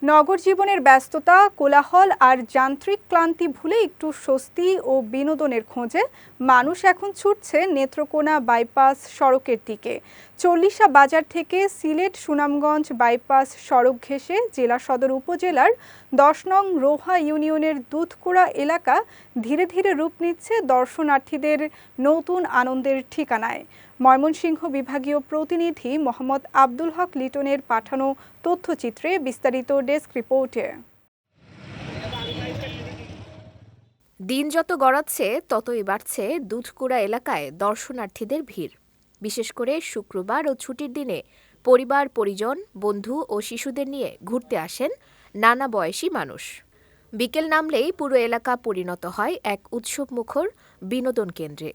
নগর জীবনের ব্যস্ততা, কোলাহল আর যান্ত্রিক ক্লান্তি ভুলে একটু স্বস্তি ও বিনোদনের খোঁজে মানুষ এখন ছুটছে নেত্রকোনা বাইপাস সড়কের দিকে। চল্লিশা বাজার থেকে সিলেট সুনামগঞ্জ বাইপাস সড়ক ঘেঁষে জেলা সদর উপজেলার ১০ নং রোহা ইউনিয়নের দুধকুড়া এলাকা ধীরে ধীরে রূপ নিচ্ছে দর্শনার্থীদের নতুন আনন্দের ঠিকানায়। ময়মনসিংহ বিভাগীয় প্রতিনিধি মোহাম্মদ আব্দুল হক লিটনের পাঠানো তথ্যচিত্রে বিস্তারিত ডেস্ক রিপোর্টে। দিন যত গড়াচ্ছে ততই বাড়ছে দুধকুড়া এলাকায় দর্শনার্থীদের ভিড়। বিশেষ করে শুক্রবার ও ছুটির দিনে পরিবার পরিজন, বন্ধু ও শিশুদের নিয়ে ঘুরতে আসেন নানা বয়সী মানুষ। বিকেল নামলেই পুরো এলাকা পরিণত হয় এক উৎসবমুখর বিনোদন কেন্দ্রে।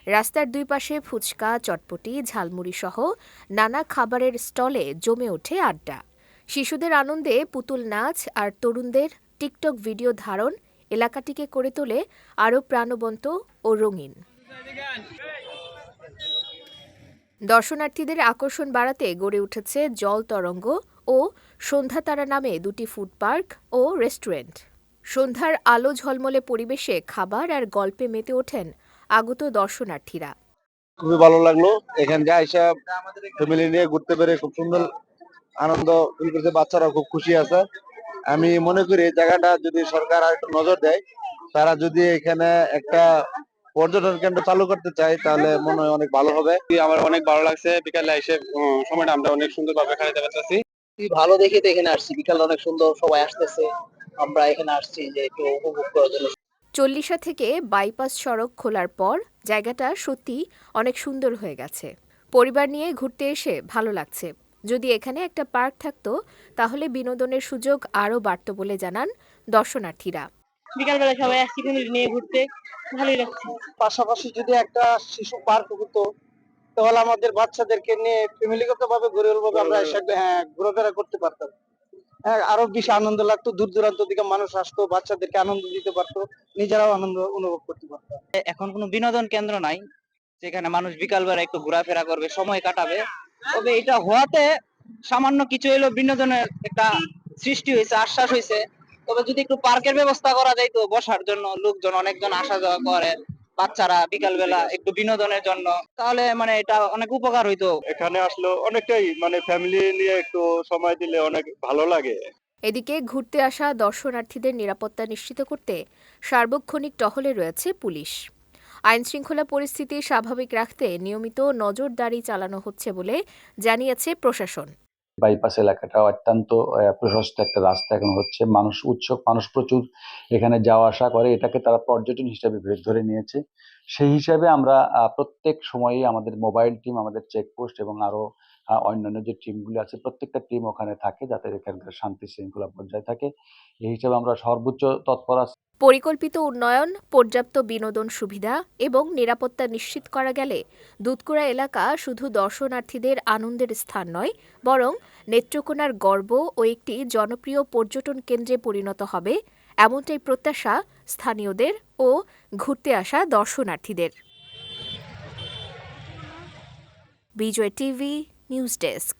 রাস্তার দুই পাশে ফুচকা, চটপটি, ঝালমুড়ি সহ নানা খাবারের স্টলে জমে ওঠে আড্ডা। শিশুদের আনন্দে পুতুল নাচ আর তরুণদের টিকটক ভিডিও ধারণ এলাকাটিকে করে তোলে আরও প্রাণবন্ত ও রঙিন। দর্শনার্থীদের আকর্ষণ বাড়াতে গড়ে উঠেছে জল তরঙ্গ ও সন্ধ্যা তারা নামে দুটি ফুড পার্ক ও রেস্টুরেন্ট। সন্ধ্যার আলো ঝলমলে পরিবেশে খাবার আর গল্পে মেতে ওঠেন আগত দর্শনার্থীরা। খুবই ভালো লাগলো, এখানে আইসা ফ্যামিলি নিয়ে ঘুরতে পেরে খুব সুন্দর আনন্দ ফিল করছে, বাচ্চারা খুব খুশি আছে। আমি মনে করি এই জায়গাটা যদি সরকার আর একটু নজর দেয়, তারা যদি এখানে একটা পর্যটন কেন্দ্র চালু করতে চায় তাহলে মনে হয় অনেক ভালো হবে। আমার অনেক ভালো লাগছে, বিকালে এসে সময়টা আমরা অনেক সুন্দর ভাবে কাটাতে পারতেছি। ভালো দেখে তো এখানে আসছি, বিকাল অনেক সুন্দর, সবাই আসতেছে, আমরা এখানে আসছি যে একটু উপভোগ করার জন্য। চল্লিশা থেকে বাইপাস সড়ক খোলার পর জায়গাটা সত্যি অনেক সুন্দর হয়ে গেছে। পরিবার নিয়ে ঘুরতে এসে ভালো লাগছে। যদি এখানে একটা পার্ক থাকতো তাহলে বিনোদনের সুযোগ আরও বাড়ত বলে জানান দর্শনার্থীরা। বিকালবেলা সবাই আসছি ফ্যামিলি নিয়ে ঘুরতে, ভালোই লাগছে। পাশাপাশি যদি একটা শিশু পার্ক হতো তাহলে আমাদের বাচ্চাদেরকে নিয়ে ফ্যামিলিগত ভাবে আমরা ঘোরাফেরা করতে পারতাম। হ্যাঁ, আরো বেশি আনন্দ লাগতো, দূর দূরান্ত থেকে মানুষ আসতো, বাচ্চাদেরকে আনন্দ দিতে পারতো, নিজেরাও আনন্দ অনুভব করতে পারতো। এখন কোনো বিনোদন কেন্দ্র নাই যেখানে মানুষ বিকালবেলা একটু ঘোরাফেরা করবে, সময় কাটাবে। তবে এটা হওয়াতে সামান্য কিছু হইলো বিনোদনের একটা সৃষ্টি হয়েছে, আশ্বাস হয়েছে। তবে যদি একটু পার্কের ব্যবস্থা করা যায় তো বসার জন্য লোকজন অনেকজন আসা যাওয়া করে, বাচ্চারা বিকালবেলা একটু বিনোদনের জন্য, তাহলে মানে এটা অনেক উপকার হইতো। এখানে আসলো অনেকটাই ফ্যামিলি নিয়ে একটু সময় দিলে অনেক ভালো লাগে। এদিকে ঘুরতে আসা দর্শনার্থীদের নিরাপত্তা নিশ্চিত করতে সার্বক্ষণিক টহলে রয়েছে পুলিশ। আইনশৃঙ্খলা পরিস্থিতি স্বাভাবিক রাখতে নিয়মিত নজরদারি চালানো হচ্ছে বলে জানিয়েছে প্রশাসন। বাইপাস এলাকাটা অত্যন্ত প্রশস্ত একটা রাস্তা এখন হচ্ছে, মানুষ উৎসুক, মানুষ প্রচুর এখানে যাওয়া আসা করে, এটাকে তারা পর্যটন হিসেবে ধরে নিয়েছে। সেই হিসাবে আমরা প্রত্যেক সময়ই আমাদের মোবাইল টিম, আমাদের চেকপোস্ট এবং আরো অন্যান্য যে টিমগুলি আছে প্রত্যেকটা টিম ওখানে থাকে যাতে এখানকার শান্তি শৃঙ্খলা বজায় থাকে। এই হিসাবে আমরা সর্বোচ্চ তৎপর আছি। পরিকল্পিত উন্নয়ন, পর্যাপ্ত বিনোদন সুবিধা এবং নিরাপত্তা নিশ্চিত করা গেলে দুধকুড়া এলাকা শুধু দর্শনার্থীদের আনন্দের স্থান নয়, বরং নেত্রকোনার গর্ব ও একটি জনপ্রিয় পর্যটন কেন্দ্রে পরিণত হবে, এমনটাই প্রত্যাশা স্থানীয়দের ও ঘুরতে আসা দর্শনার্থীদের। বিজয় টিভি নিউজ ডেস্ক।